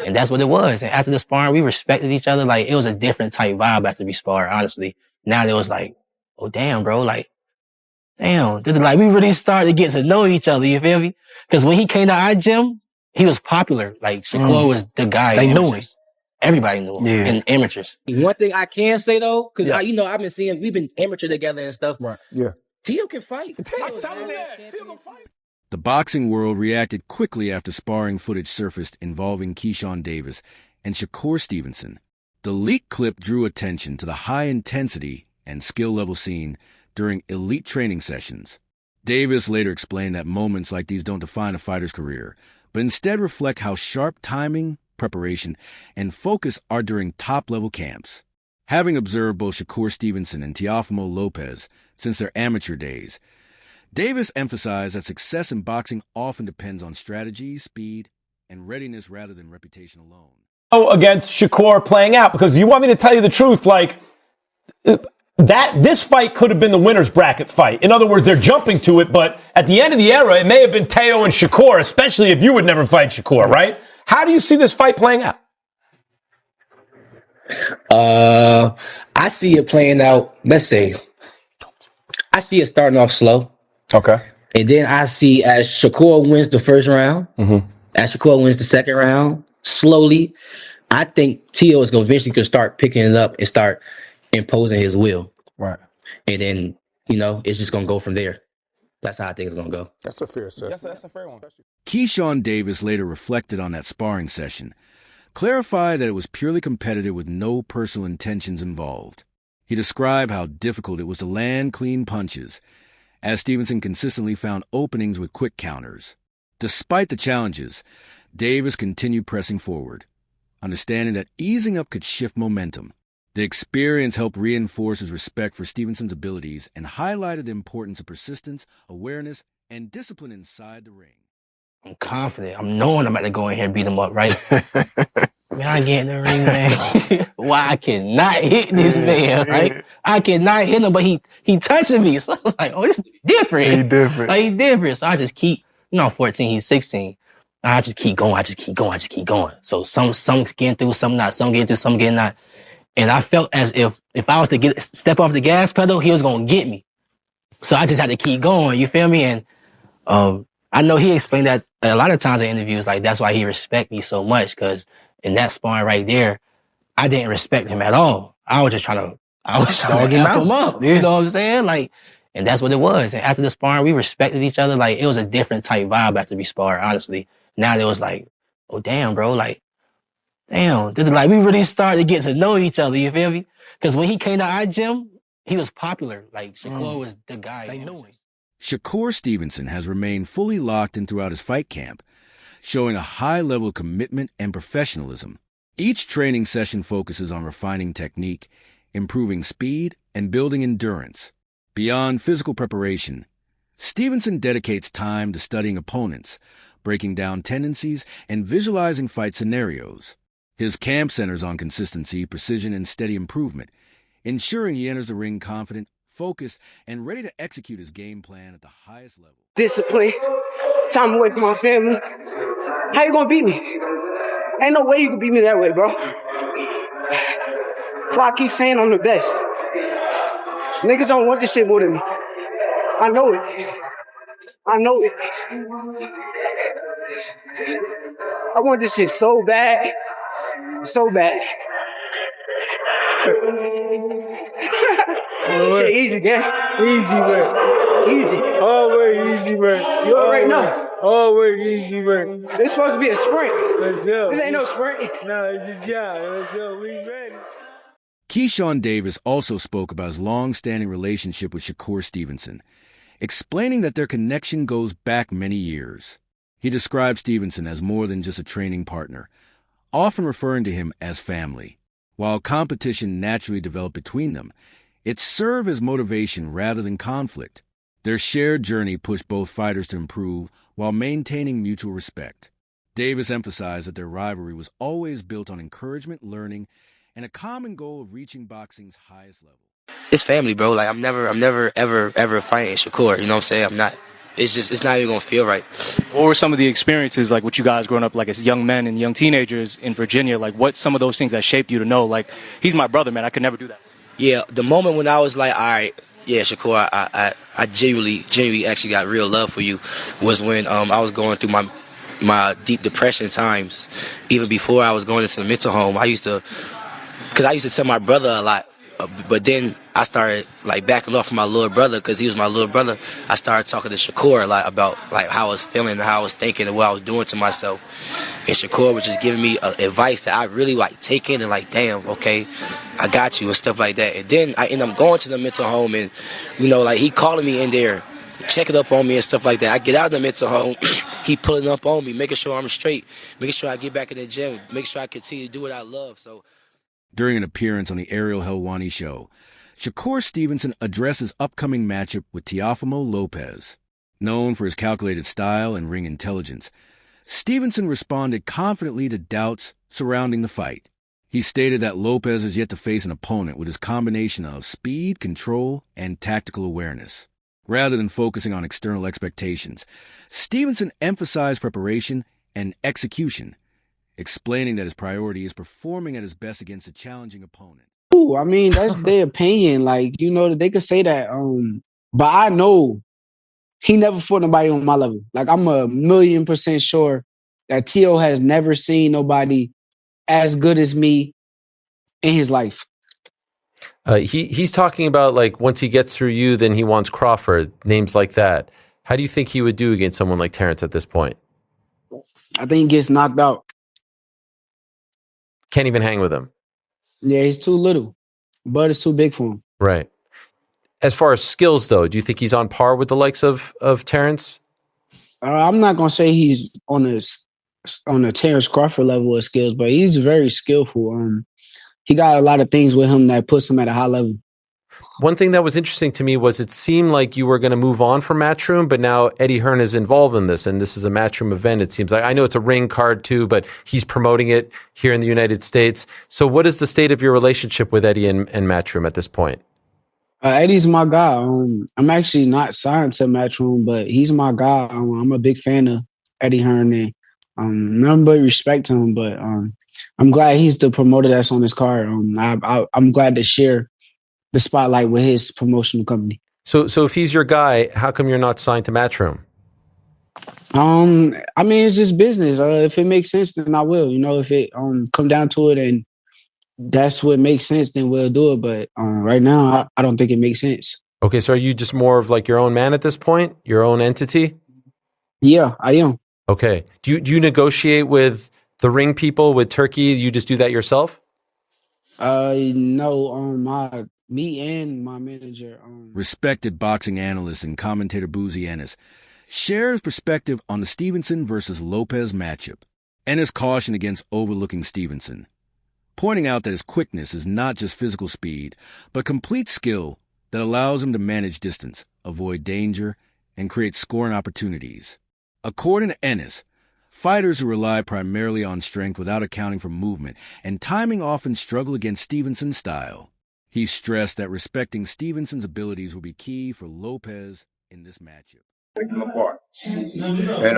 And that's what it was. And after the sparring, we respected each other. Like, it was a different type vibe after we sparred, honestly. Now it was like, oh, damn, bro. Like, damn. Like, we really started to get to know each other, you feel me? Because when he came to our gym, he was popular. Like, Shakur was the guy. They knew him. Everybody knew him in amateurs. One thing I can say, though, because I've been seeing, we've been amateur together and stuff. Right. Yeah. Teo can fight. Teo can fight. The boxing world reacted quickly after sparring footage surfaced involving Keyshawn Davis and Shakur Stevenson. The leaked clip drew attention to the high intensity and skill level seen during elite training sessions. Davis later explained that moments like these don't define a fighter's career, but instead reflect how sharp timing, preparation, and focus are during top-level camps. Having observed both Shakur Stevenson and Teofimo Lopez since their amateur days, Davis emphasized that success in boxing often depends on strategy, speed, and readiness rather than reputation alone. Against Shakur playing out, because you want me to tell you the truth, like, this fight could have been the winner's bracket fight. In other words, they're jumping to it, but at the end of the era, it may have been Teo and Shakur, especially if you would never fight Shakur, right? How do you see this fight playing out? I see it playing out, let's say, I see it starting off slow. Okay. And then I see as Shakur wins the first round, as Shakur wins the second round, slowly, I think Teo is going to eventually start picking it up and start imposing his will. Right. And then, it's just going to go from there. That's how I think it's going to go. That's a fair assessment. That's a fair one. Keyshawn Davis later reflected on that sparring session, clarified that it was purely competitive with no personal intentions involved. He described how difficult it was to land clean punches, as Stevenson consistently found openings with quick counters. Despite the challenges, Davis continued pressing forward, understanding that easing up could shift momentum. The experience helped reinforce his respect for Stevenson's abilities and highlighted the importance of persistence, awareness, and discipline inside the ring. I'm confident. I'm knowing I'm about to go in here and beat him up, right? Man, I get in the ring, man. Why I cannot hit this man, right? I cannot hit him, but he touching me. So I was like, oh, this is different. He different. Like, he different. So I just keep, I'm 14, he's 16. I just keep going. I just keep going. So some getting through, some not. Some getting through, some getting not. And I felt as if I was to step off the gas pedal, he was going to get me. So I just had to keep going. You feel me? And I know he explained that a lot of times in interviews, like, that's why he respect me so much, because in that sparring right there, I didn't respect him at all. I was just trying to F him up. You know what I'm saying? Like, and that's what it was. And after the sparring, we respected each other. Like, it was a different type vibe after we sparred, honestly. Now it was like, oh, damn, bro. Like, damn. Like, we really started to get to know each other, you feel me? Because when he came to our gym, he was popular. Like, Shakur was the guy. They knew him. Shakur Stevenson has remained fully locked in throughout his fight camp, showing a high level of commitment and professionalism. Each training session focuses on refining technique, improving speed, and building endurance. Beyond physical preparation, Stevenson dedicates time to studying opponents, breaking down tendencies, and visualizing fight scenarios. His camp centers on consistency, precision, and steady improvement, ensuring he enters the ring confident, focused, and ready to execute his game plan at the highest level. Discipline, time away from my family. How you gonna beat me? Ain't no way you can beat me that way, bro. That's why I keep saying I'm the best. Niggas don't want this shit more than me. I know it. I know it. I want this shit so bad. So bad. Shit easy, gang. Easy, man. Easy. Always easy, man. You already know. Always easy, man. It's supposed to be a sprint. Let's go. This ain't no sprint. No, it's a job. Let's go. We ready. Keyshawn Davis also spoke about his long-standing relationship with Shakur Stevenson, explaining that their connection goes back many years. He described Stevenson as more than just a training partner, often referring to him as family. While competition naturally developed between them, it served as motivation rather than conflict. Their shared journey pushed both fighters to improve while maintaining mutual respect. Davis emphasized that their rivalry was always built on encouragement, learning, and a common goal of reaching boxing's highest level. it's family, bro. Like I'm never ever fighting Shakur. You know what I'm saying? I'm not. It's not even gonna feel right. What were some of the experiences like with you guys growing up like as young men and young teenagers in Virginia? Like what some of those things that shaped you to know like he's my brother, man. I could never do that. Yeah, the moment when I was like, all right, yeah, Shakur, I genuinely actually got real love for you was when I was going through my deep depression times. Even before I was going into the mental home, I used to tell my brother a lot. But then I started like backing off from my little brother because he was my little brother. I started talking to Shakur a lot about like how I was feeling and how I was thinking and what I was doing to myself. And Shakur was just giving me advice that I really like take in and like, damn, okay, I got you and stuff like that. And then I end up going to the mental home and, you know, like he calling me in there, checking up on me and stuff like that. I get out of the mental home, he pulling up on me, making sure I'm straight, making sure I get back in the gym, making sure I continue to do what I love. So. During an appearance on the Ariel Helwani show, Shakur Stevenson addressed his upcoming matchup with Teofimo Lopez. Known for his calculated style and ring intelligence, Stevenson responded confidently to doubts surrounding the fight. He stated that Lopez has yet to face an opponent with his combination of speed, control, and tactical awareness. Rather than focusing on external expectations, Stevenson emphasized preparation and execution, explaining that his priority is performing at his best against a challenging opponent. Ooh, I mean, that's their opinion. Like, you know, they could say that. But I know he never fought nobody on my level. Like, I'm 1,000,000% sure that Tio has never seen nobody as good as me in his life. He's talking about like once he gets through you, then he wants Crawford, names like that. How do you think he would do against someone like Terrence at this point? I think he gets knocked out. Can't even hang with him. Yeah, he's too little. Bud is too big for him. Right. As far as skills, though, do you think he's on par with the likes of Terrence? I'm not gonna say he's on a Terrence Crawford level of skills, but he's very skillful. He got a lot of things with him that puts him at a high level. One thing that was interesting to me was it seemed like you were going to move on from Matchroom, but now Eddie Hearn is involved in this, and this is a Matchroom event. It seems like I know it's a ring card too, but he's promoting it here in the United States. So, what is the state of your relationship with Eddie and Matchroom at this point? Eddie's my guy. I'm actually not signed to Matchroom, but he's my guy. I'm a big fan of Eddie Hearn, and nothing but respect to him. But I'm glad he's the promoter that's on this card. I'm glad to share the spotlight with his promotional company. So if he's your guy, how come you're not signed to Matchroom? I mean, it's just business. If it makes sense, then I will. You know, if it come down to it and that's what makes sense, then we'll do it. But right now, I don't think it makes sense. Okay, so are you just more of like your own man at this point? Your own entity? Yeah, I am. Okay. Do you negotiate with the ring people, with Turkey? You just do that yourself? No, me and my manager. Respected boxing analyst and commentator Boozy Ennis shares perspective on the Stevenson versus Lopez matchup. Ennis cautioned against overlooking Stevenson, pointing out that his quickness is not just physical speed, but complete skill that allows him to manage distance, avoid danger, and create scoring opportunities. According to Ennis, fighters who rely primarily on strength without accounting for movement and timing often struggle against Stevenson's style. He stressed that respecting Stevenson's abilities will be key for Lopez in this matchup. Take them apart. And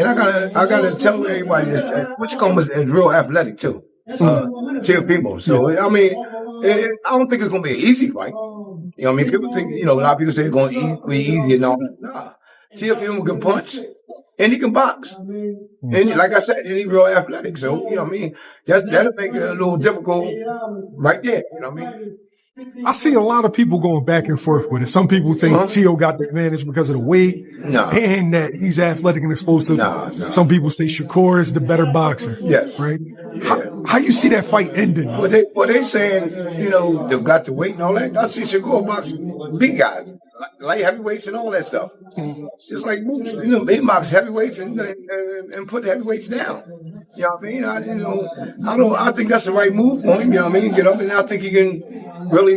I gotta tell everybody that Whichcomb is real athletic too. Teofimo. So I mean, I don't think it's gonna be an easy fight. You know what I mean? People think, a lot of people say it's gonna be easy and all that. Nah. Teofimo can punch and he can box. And like I said, he's real athletic. So, you know what I mean? That'll make it a little difficult right there. You know what I mean? I see a lot of people going back and forth with it. Some people think Tio got the advantage because of the weight and that he's athletic and explosive. Some people say Shakur is the better boxer. Yes. Right? How you see that fight ending? Well, they saying, they've got the weight and all that. I see Shakur boxing big guys, light heavyweights and all that stuff. Just like Moose, he box heavyweights and put heavyweights down. You know what I mean? I think that's the right move for him. You know what I mean? Get up, and I think he can really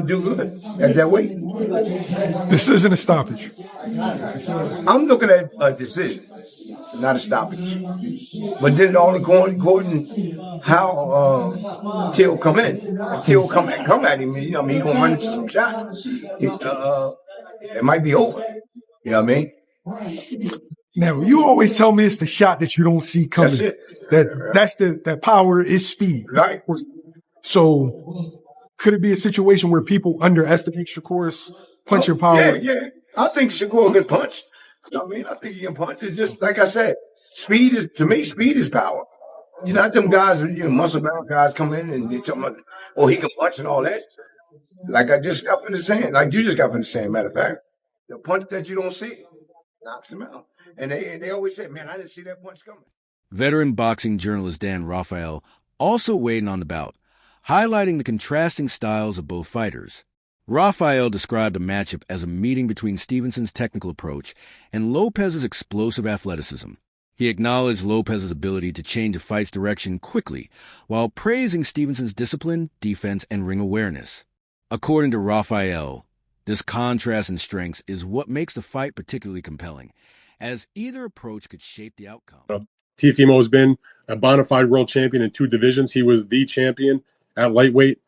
do good at that weight. This isn't a stoppage. I'm looking at a decision. not a stoppage. But then it all according how Till come in. If Till come at him, you know what I mean, he's gonna run into some shots. It might be over. You know what I mean? Now, you always tell me it's the shot that you don't see coming. That's it. That power is speed. Right. So could it be a situation where people underestimate Shakur's punching power? Yeah. I think Shakur can punch. You know what I mean? I think he can punch. It's just, like I said, speed is power. You know, not them guys, muscle bound guys come in and they tell me, oh, he can punch and all that. Like I just got finished saying, like you just got finished saying, matter of fact, the punch that you don't see knocks him out. And they always say, man, I didn't see that punch coming. Veteran boxing journalist Dan Rafael also weighed in on the bout, highlighting the contrasting styles of both fighters. Rafael described the matchup as a meeting between Stevenson's technical approach and Lopez's explosive athleticism. He acknowledged Lopez's ability to change a fight's direction quickly, while praising Stevenson's discipline, defense, and ring awareness. According to Rafael, this contrast in strengths is what makes the fight particularly compelling, as either approach could shape the outcome. Teofimo has been a bona fide world champion in 2 divisions. He was the champion at lightweight.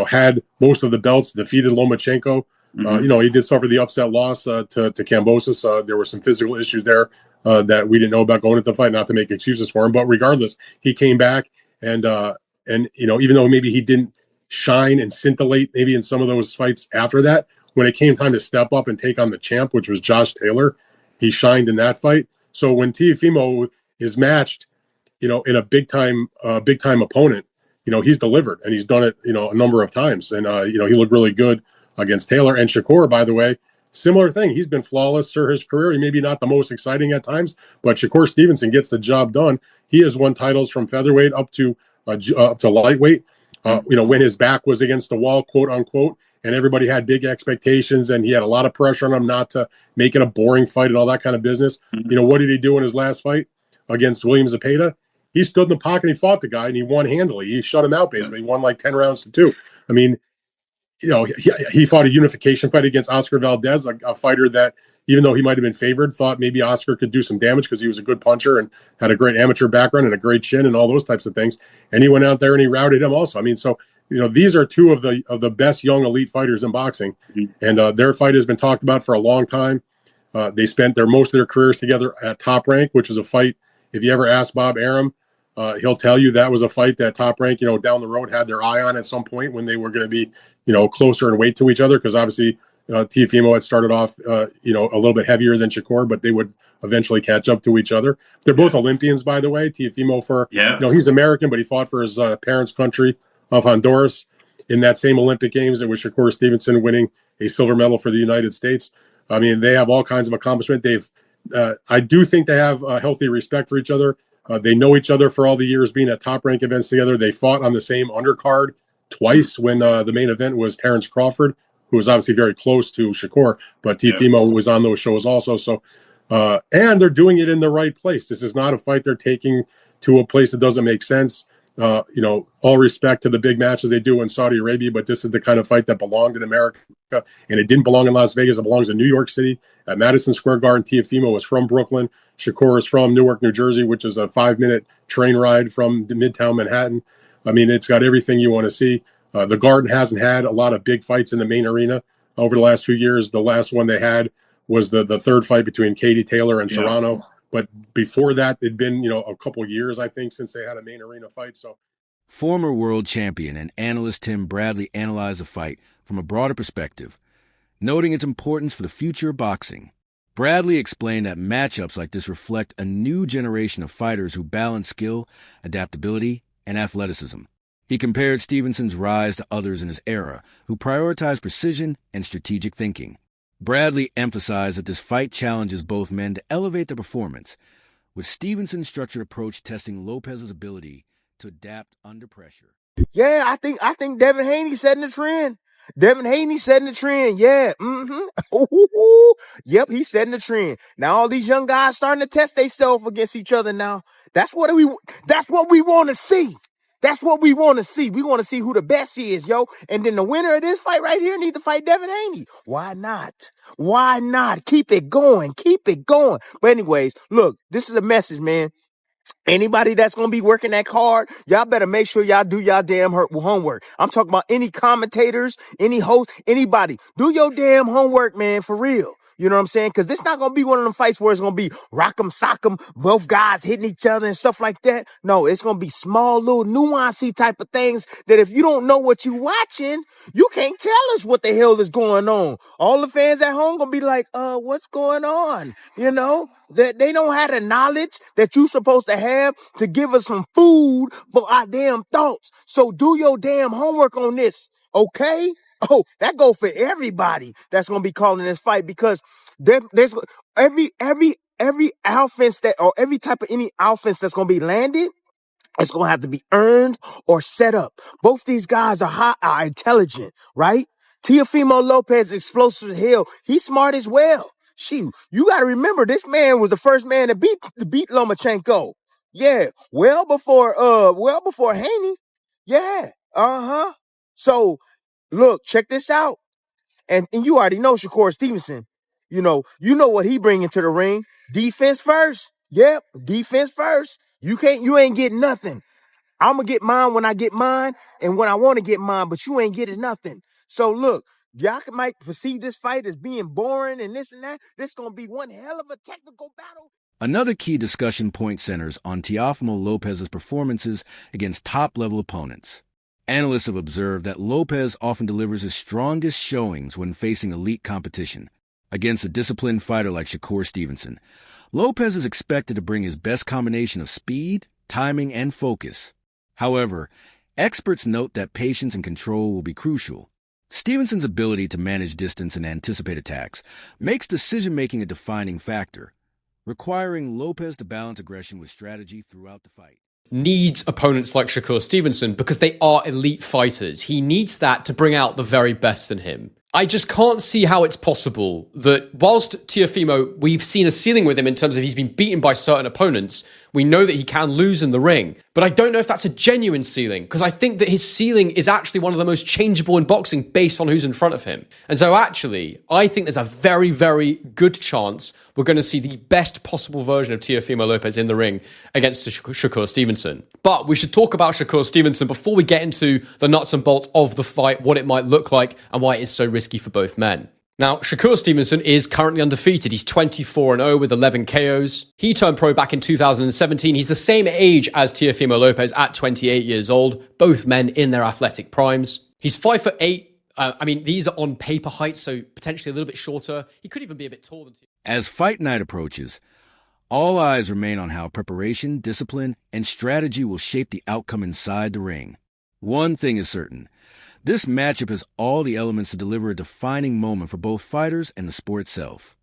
Had most of the belts, defeated Lomachenko. He did suffer the upset loss to Kambosos. There were some physical issues there that we didn't know about going into the fight, not to make excuses for him. But regardless, he came back and even though maybe he didn't shine and scintillate maybe in some of those fights after that, when it came time to step up and take on the champ, which was Josh Taylor, he shined in that fight. So when Teofimo is matched, in a big time opponent, he's delivered, and he's done it, a number of times. And, he looked really good against Taylor. And Shakur, by the way, similar thing. He's been flawless through his career. He may be not the most exciting at times, but Shakur Stevenson gets the job done. He has won titles from featherweight up to lightweight, when his back was against the wall, quote unquote, and everybody had big expectations, and he had a lot of pressure on him not to make it a boring fight and all that kind of business. What did he do in his last fight against William Zepeda? He stood in the pocket and he fought the guy, and he won handily. He shut him out, basically. He won like 10 rounds to 2. I mean, he fought a unification fight against Oscar Valdez, a fighter that, even though he might have been favored, thought maybe Oscar could do some damage because he was a good puncher and had a great amateur background and a great chin and all those types of things. And he went out there and he routed him also. I mean, so, these are 2 of the best young elite fighters in boxing. And their fight has been talked about for a long time. They spent most of their careers together at Top Rank, which is a fight. If you ever ask Bob Arum, he'll tell you that was a fight that Top Rank, down the road had their eye on at some point when they were going to be, closer in weight to each other. Because obviously Teofimo had started off, a little bit heavier than Shakur, but they would eventually catch up to each other. They're both Olympians, by the way. Teofimo he's American, but he fought for his parents' country of Honduras in that same Olympic Games. It was Shakur Stevenson winning a silver medal for the United States. I mean, they have all kinds of accomplishment. I do think they have a healthy respect for each other. They know each other for all the years being at Top Rank events together. They fought on the same undercard twice when the main event was Terrence Crawford, who was obviously very close to Shakur, but Teofimo was on those shows also. So, and they're doing it in the right place. This is not a fight they're taking to a place that doesn't make sense. All respect to the big matches they do in Saudi Arabia, but this is the kind of fight that belonged in America, and it didn't belong in Las Vegas. It belongs in New York City at Madison Square Garden. Teofimo is from Brooklyn. Shakur is from Newark, New Jersey, which is a 5-minute train ride from Midtown Manhattan. I mean, it's got everything you want to see. The Garden hasn't had a lot of big fights in the main arena over the last few years. The last one they had was the third fight between Katie Taylor and Serrano. But before that, it'd been, a couple of years, I think, since they had a main arena fight. So, former world champion and analyst Tim Bradley analyzed the fight from a broader perspective, noting its importance for the future of boxing. Bradley explained that matchups like this reflect a new generation of fighters who balance skill, adaptability, and athleticism. He compared Stevenson's rise to others in his era who prioritized precision and strategic thinking. Bradley emphasized that this fight challenges both men to elevate their performance, with Stevenson's structured approach testing Lopez's ability to adapt under pressure. Yeah, I think Devin Haney setting the trend. Yeah. Yep, he's setting the trend. Now all these young guys starting to test themselves against each other now. That's what we want to see. That's what we want to see. We want to see who the best is, yo. And then the winner of this fight right here needs to fight Devin Haney. Why not? Why not? Keep it going. Keep it going. But anyways, look, this is a message, man. Anybody that's going to be working that card, y'all better make sure y'all do y'all damn homework. I'm talking about any commentators, any host, anybody. Do your damn homework, man, for real. You know what I'm saying? Because this not going to be one of them fights where it's going to be rock'em sock'em, both guys hitting each other and stuff like that. No, it's going to be small, little nuancey type of things that if you don't know what you watching, you can't tell us what the hell is going on. All the fans at home going to be like, what's going on? You know, that they don't have the knowledge that you supposed to have to give us some food for our damn thoughts. So do your damn homework on this, okay? Oh, that go for everybody that's gonna be calling this fight because there's every offense that or every type of any offense that's gonna be landed, it's gonna have to be earned or set up. Both these guys are intelligent, right? Teofimo Lopez, explosive as hell. He's smart as well. Shoot, you got to remember this man was the first man to beat Lomachenko. Yeah, well before Haney. Yeah, So look, check this out. And you already know Shakur Stevenson. You know what he bringing to the ring. Defense first. Yep, defense first. You ain't getting nothing. I'm going to get mine when I get mine and when I want to get mine, but you ain't getting nothing. So look, y'all might perceive this fight as being boring and this and that. This going to be one hell of a technical battle. Another key discussion point centers on Teofimo Lopez's performances against top-level opponents. Analysts have observed that Lopez often delivers his strongest showings when facing elite competition. Against a disciplined fighter like Shakur Stevenson, Lopez is expected to bring his best combination of speed, timing, and focus. However, experts note that patience and control will be crucial. Stevenson's ability to manage distance and anticipate attacks makes decision-making a defining factor, requiring Lopez to balance aggression with strategy throughout the fight. Needs opponents like Shakur Stevenson because they are elite fighters. He needs that to bring out the very best in him. I just can't see how it's possible that whilst Teofimo, we've seen a ceiling with him in terms of he's been beaten by certain opponents, we know that he can lose in the ring. But I don't know if that's a genuine ceiling, because I think that his ceiling is actually one of the most changeable in boxing based on who's in front of him. And so actually, I think there's a very, very good chance we're going to see the best possible version of Teofimo Lopez in the ring against Shakur Stevenson. But we should talk about Shakur Stevenson before we get into the nuts and bolts of the fight, what it might look like, and why it is so risky for both men. Now, Shakur Stevenson is currently undefeated. He's 24-0 with 11 KOs. He turned pro back in 2017. He's the same age as Teofimo Lopez at 28 years old, both men in their athletic primes. He's 5'8". These are on paper heights, so potentially a little bit shorter. He could even be a bit taller than Teofimo. As fight night approaches, all eyes remain on how preparation, discipline, and strategy will shape the outcome inside the ring. One thing is certain. This matchup has all the elements to deliver a defining moment for both fighters and the sport itself.